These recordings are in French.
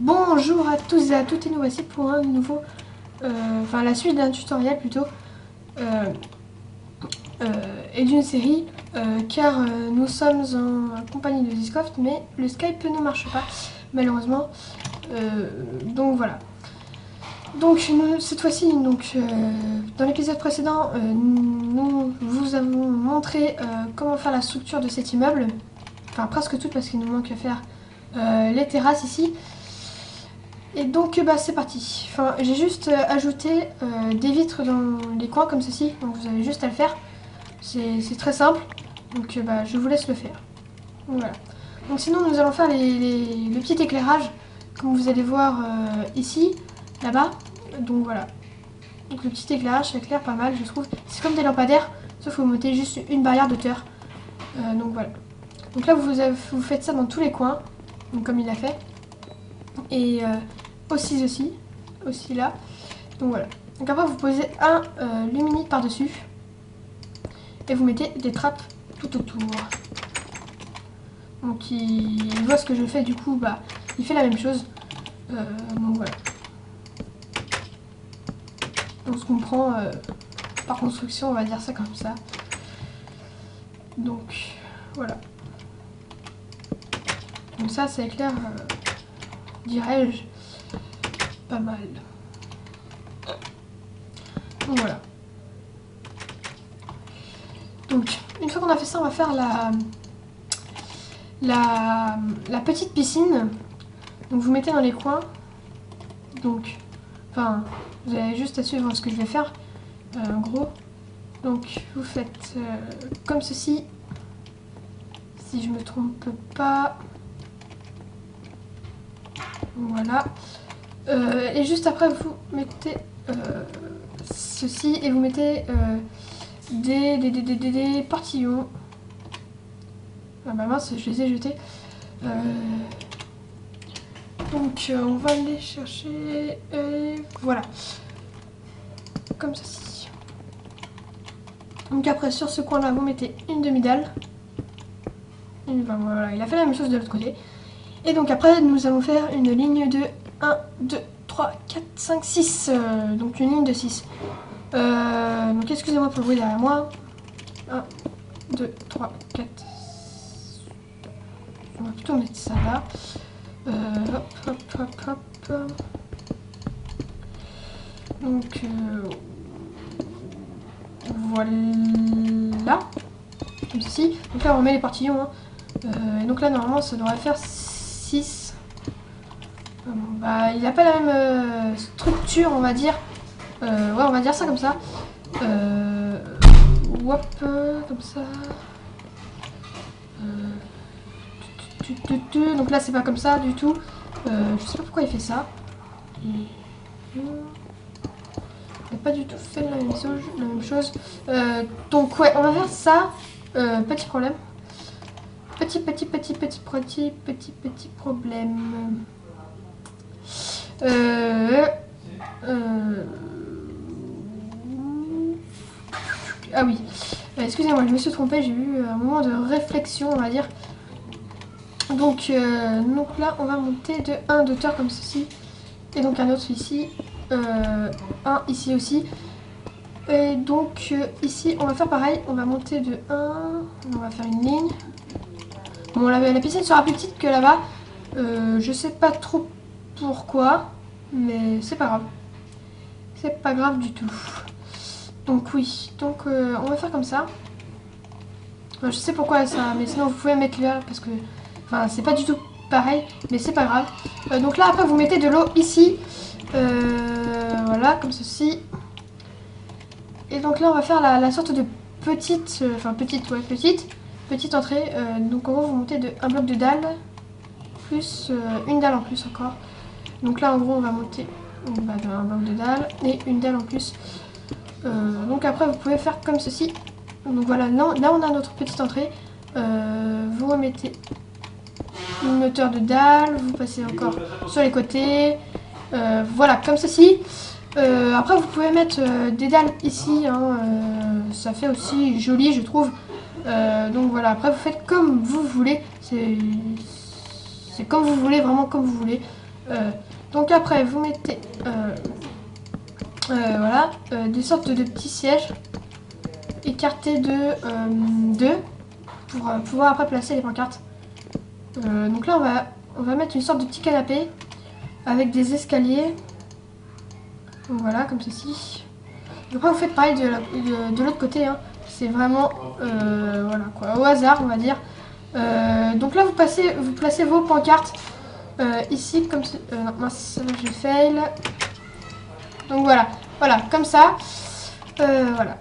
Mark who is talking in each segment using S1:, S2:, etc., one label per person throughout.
S1: Bonjour à tous et à toutes et nous voici pour un nouveau, la suite d'un tutoriel plutôt, et d'une série, car nous sommes en compagnie de Discoft, mais le Skype ne marche pas malheureusement, donc voilà. Donc cette fois-ci, dans l'épisode précédent, nous vous avons montré comment faire la structure de cet immeuble, enfin presque toute parce qu'il nous manque à faire les terrasses ici. Et donc c'est parti. Enfin, j'ai juste ajouté des vitres dans les coins comme ceci, donc vous avez juste à le faire. C'est très simple, donc je vous laisse le faire. Donc, voilà. Donc sinon nous allons faire le petit éclairage, comme vous allez voir ici, là-bas. Donc voilà. Donc le petit éclairage, ça éclaire pas mal je trouve. C'est comme des lampadaires, sauf que vous mettez juste une barrière d'auteur. Donc voilà. Donc là vous faites ça dans tous les coins, donc comme il a fait. Et aussi là. Donc voilà. Donc après vous posez un luminite par dessus et vous mettez des trappes tout autour. Donc il voit ce que je fais, du coup il fait la même chose. Donc voilà. On se comprend par construction, on va dire ça comme ça. Donc voilà. Donc ça éclaire, dirais-je, pas mal. Donc voilà. Donc une fois qu'on a fait ça, on va faire la petite piscine. Donc vous mettez dans les coins. Donc, vous avez juste à suivre ce que je vais faire, en gros. Donc vous faites comme ceci, si je me trompe pas. Voilà. Et juste après vous mettez ceci et vous mettez des partillons. Ah bah mince, je les ai jetés. Donc on va les chercher et voilà. Comme ceci. Donc après sur ce coin là vous mettez une demi-dalle. Voilà, il a fait la même chose de l'autre côté. Et donc après nous allons faire une ligne de 1, 2, 3, 4, 5, 6. Donc une ligne de 6. Donc excusez-moi pour le bruit derrière moi. 1, 2, 3, 4. On va plutôt mettre ça là. Hop. Donc voilà. Comme ceci. Donc là on met les partillons. Et donc là normalement ça devrait faire 6. Il n'a pas la même structure, on va dire. Ouais, on va dire ça comme ça. Hop, comme ça. Donc là c'est pas comme ça du tout. Je sais pas pourquoi il fait ça. Il n'a pas du tout fait la même chose. Donc ouais, on va faire ça. Petit problème. Petit problème. Ah oui, excusez-moi, je me suis trompée, j'ai eu un moment de réflexion, on va dire. Donc là, on va monter de 1 d'auteur comme ceci. Et donc un autre ici. Un ici aussi. Et donc ici, on va faire pareil. On va monter de 1. On va faire une ligne. Bon, la piscine sera plus petite que là-bas. Je sais pas trop pourquoi. Mais c'est pas grave. C'est pas grave du tout. Donc oui. Donc on va faire comme ça. Je sais pourquoi ça. Mais sinon, vous pouvez mettre là. Parce que... c'est pas du tout pareil, mais c'est pas grave. Donc là, après, vous mettez de l'eau ici. Voilà, comme ceci. Et donc là, on va faire la sorte de petite... petite entrée. Donc en gros, vous montez un bloc de dalle. Plus une dalle en plus encore. Donc là, en gros, on va monter un bloc de dalle et une dalle en plus. Donc après, vous pouvez faire comme ceci. Donc voilà, là, on a notre petite entrée. Vous remettez une hauteur de dalle, vous passez encore sur les côtés, voilà, comme ceci. Après vous pouvez mettre des dalles ici, ça fait aussi joli je trouve. Donc voilà, après vous faites comme vous voulez, c'est comme vous voulez, vraiment comme vous voulez. Donc après, vous mettez voilà, des sortes de petits sièges écartés de 2 pour pouvoir après placer les pancartes. Donc là, on va mettre une sorte de petit canapé avec des escaliers. Donc voilà, comme ceci. Après, vous faites pareil de l'autre côté. Hein. C'est vraiment voilà, quoi, au hasard, on va dire. Donc là, vous placez vos pancartes ici, comme non, mince, j'ai fail. Donc voilà, comme ça. Voilà.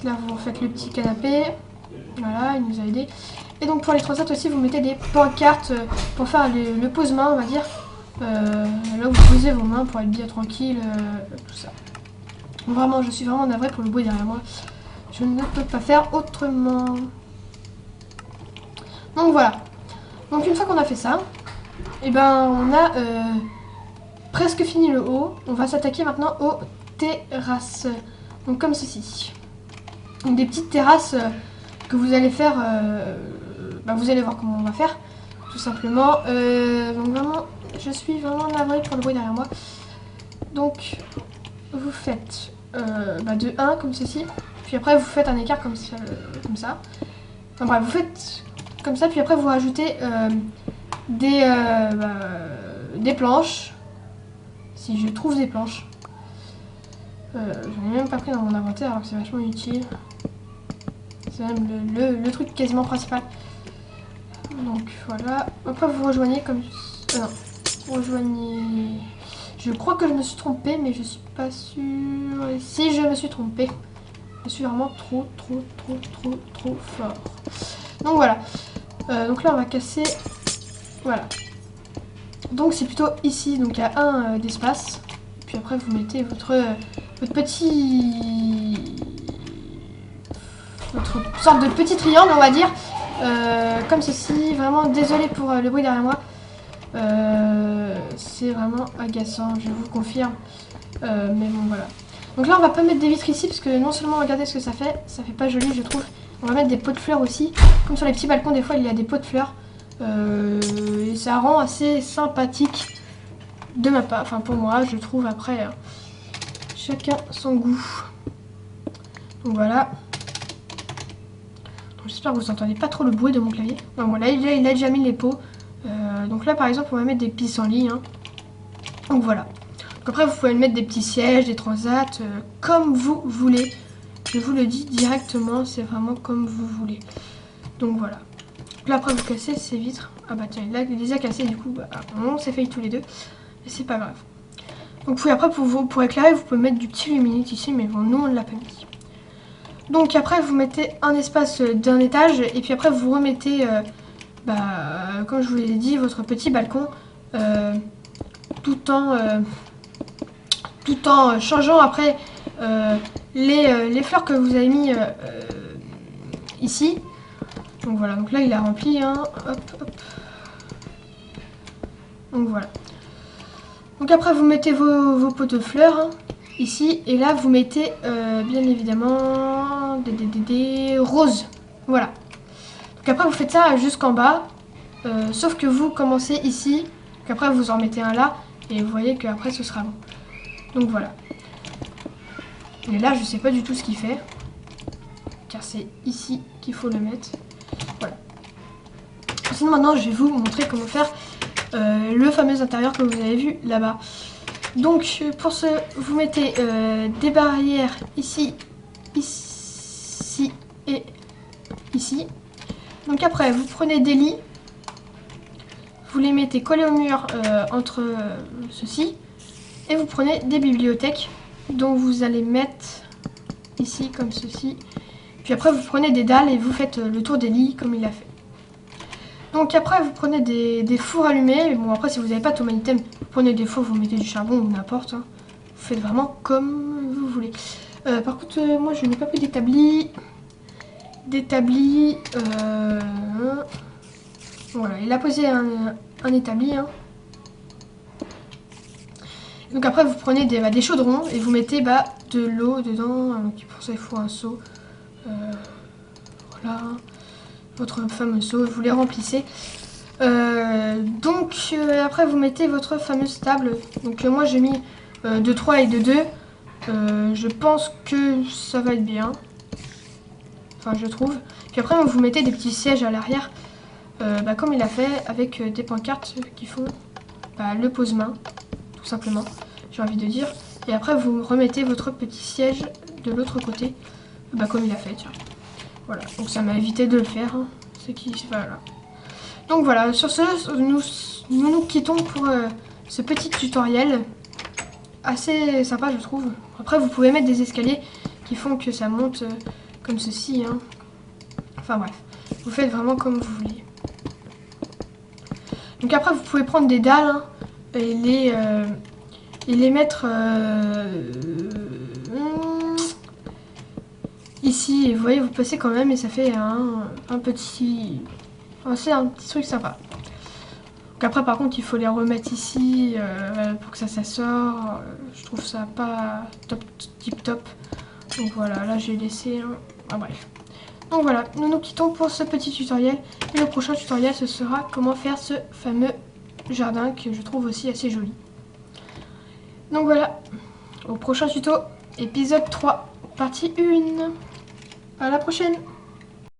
S1: Là, vous faites le petit canapé. Voilà, il nous a aidé. Et donc pour les transats aussi, vous mettez des pancartes pour faire le pose-main, on va dire. Là où vous posez vos mains pour être bien tranquille, tout ça. Vraiment, je suis vraiment navrée pour le bruit derrière moi. Je ne peux pas faire autrement. Donc voilà. Donc une fois qu'on a fait ça, et ben on a presque fini le haut. On va s'attaquer maintenant aux terrasses. Donc comme ceci. Donc des petites terrasses que vous allez faire. Vous allez voir comment on va faire. Tout simplement. Donc vraiment, je suis vraiment navrée pour le bruit derrière moi. Donc vous faites de 1 comme ceci. Puis après vous faites un écart comme ça. Enfin bref, vous faites comme ça. Puis après vous rajoutez des planches. Si je trouve des planches. J'en ai même pas pris dans mon inventaire alors que c'est vachement utile. C'est même le truc quasiment principal. Donc voilà. Après vous rejoignez comme... non. Vous rejoignez... Je crois que je me suis trompée mais je suis pas sûre. Et si je me suis trompée. Je suis vraiment trop fort. Donc voilà. Donc là on va casser... Voilà. Donc c'est plutôt ici. Donc il y a un d'espace. Puis après vous mettez votre sorte de petit triangle, on va dire, comme ceci. Vraiment désolé pour le bruit derrière moi. C'est vraiment agaçant, je vous confirme. Mais bon voilà. Donc là on va pas mettre des vitres ici parce que non seulement regardez ce que ça fait pas joli je trouve. On va mettre des pots de fleurs aussi. Comme sur les petits balcons des fois il y a des pots de fleurs. Et ça rend assez sympathique de ma part, enfin pour moi je trouve. Après chacun son goût. Donc voilà. J'espère que vous entendez pas trop le bruit de mon clavier. Non, bon, là il a déjà mis les pots. Donc là par exemple on va mettre des pissenlits. Hein. Donc voilà. Donc après vous pouvez mettre des petits sièges, des transats, comme vous voulez. Je vous le dis directement, c'est vraiment comme vous voulez. Donc voilà. Donc là après vous cassez ces vitres. Ah bah tiens, là il les a cassés du coup. On s'est failli tous les deux. Mais c'est pas grave. Donc puis après pour éclairer vous pouvez mettre du petit luminite ici. Mais bon nous on ne l'a pas mis. Donc après vous mettez un espace d'un étage. Et puis après vous remettez comme je vous l'ai dit votre petit balcon. Tout en changeant après les fleurs que vous avez mis ici. Donc voilà, donc là il a rempli. Hein. Hop, hop. Donc voilà. Donc après vous mettez vos pots de fleurs hein, ici. Et là vous mettez bien évidemment des roses. Voilà. Donc après vous faites ça jusqu'en bas. Sauf que vous commencez ici. Qu'après vous en mettez un là. Et vous voyez qu'après ce sera bon. Donc voilà. Et là je sais pas du tout ce qu'il fait. Car c'est ici qu'il faut le mettre. Voilà. Sinon maintenant je vais vous montrer comment faire le fameux intérieur que vous avez vu là-bas. Donc pour ce, vous mettez des barrières ici, ici et ici. Donc après vous prenez des lits. Vous les mettez collés au mur entre ceci. Et vous prenez des bibliothèques. Donc vous allez mettre ici comme ceci. Puis après vous prenez des dalles et vous faites le tour des lits comme il a fait. Donc après vous prenez des fours allumés. Bon après si vous n'avez pas tout item, vous prenez des fours, vous mettez du charbon ou n'importe. Hein. Vous faites vraiment comme vous voulez. Par contre moi je n'ai pas pris d'établi. Voilà, il a posé un établi. Hein. Donc après vous prenez des chaudrons et vous mettez de l'eau dedans. Pour ça il faut un seau. Voilà. Votre fameux seau, vous les remplissez. Après vous mettez votre fameuse table. Donc moi j'ai mis de 3 et de 2. Je pense que ça va être bien. Enfin je trouve. Puis après vous mettez des petits sièges à l'arrière. Comme il a fait avec des pancartes qui font le pose-main. Tout simplement. J'ai envie de dire. Et après vous remettez votre petit siège de l'autre côté. Comme il a fait tiens. Voilà. Donc ça m'a évité de le faire. Hein. C'est qui voilà. Donc voilà, sur ce, nous quittons pour ce petit tutoriel. Assez sympa je trouve. Après vous pouvez mettre des escaliers qui font que ça monte comme ceci. Hein. Enfin bref, vous faites vraiment comme vous voulez. Donc après vous pouvez prendre des dalles hein, et les mettre ici. Et vous voyez, vous passez quand même et ça fait un petit... c'est un petit truc sympa. Donc après par contre il faut les remettre ici pour que ça sort. Je trouve ça pas tip top. Donc voilà, là j'ai laissé bref. Donc voilà, nous nous quittons pour ce petit tutoriel. Et le prochain tutoriel ce sera comment faire ce fameux jardin que je trouve aussi assez joli. Donc voilà, au prochain tuto, épisode 3, partie 1. À la prochaine.